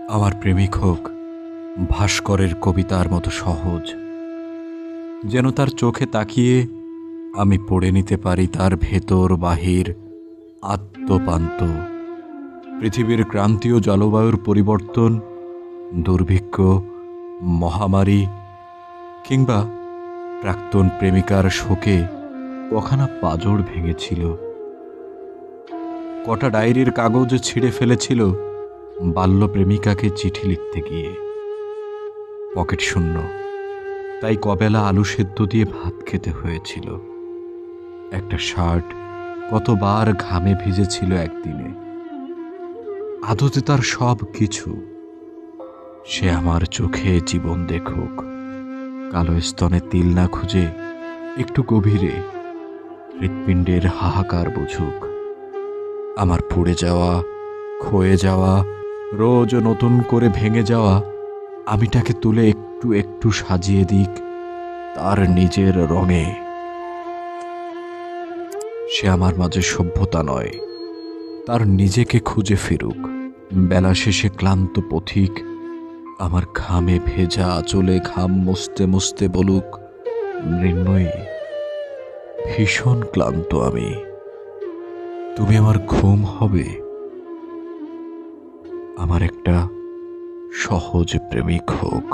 আমার প্রেমিক হোক ভাস্করের কবিতার মতো সহজ, যেন তার চোখে তাকিয়ে আমি পড়ে নিতে পারি তার ভেতর বাহির আত্মপান্ত। পৃথিবীর ক্রান্তীয় জলবায়ুর পরিবর্তন, দুর্ভিক্ষ, মহামারী কিংবা প্রাক্তন প্রেমিকার শোকে কখানা পাঁজর ভেঙেছিল, কটা ডায়েরির কাগজ ছিঁড়ে ফেলেছিল বাল্য প্রেমিকাকে চিঠি লিখতে গিয়ে। পকেট শূন্য, তাই কবেলা আলু সেদ্ধ দিয়ে ভাত খেতে হয়েছিল। একটা শার্ট কতবার ঘামে ভিজেছিল একদিনে। আদতে তার সব কিছু। সে আমার চোখে জীবন দেখুক, কালো স্তনে তিল না খুঁজে একটু গভীরে হৃৎপিণ্ডের হাহাকার বুঝুক। আমার পুড়ে যাওয়া, ক্ষয়ে যাওয়া, রোজ নতুন করে ভেঙে যাওয়া আমিটাকে তুলে একটু একটু সাজিয়ে দিক তার নিজের রঙে। সে আমার মাঝে সভ্যতা নয়, তার নিজেকে খুঁজে ফিরুক। বেলা শেষে ক্লান্ত পথিক আমার ঘামে ভেজা আঁচলে ঘাম মুছতে মুছতে বলুক, মৃন্ময়ী, ভীষণ ক্লান্ত আমি, তুমি আমার ঘুম হবে। আমার একটা সহজ প্রেমিক হোক।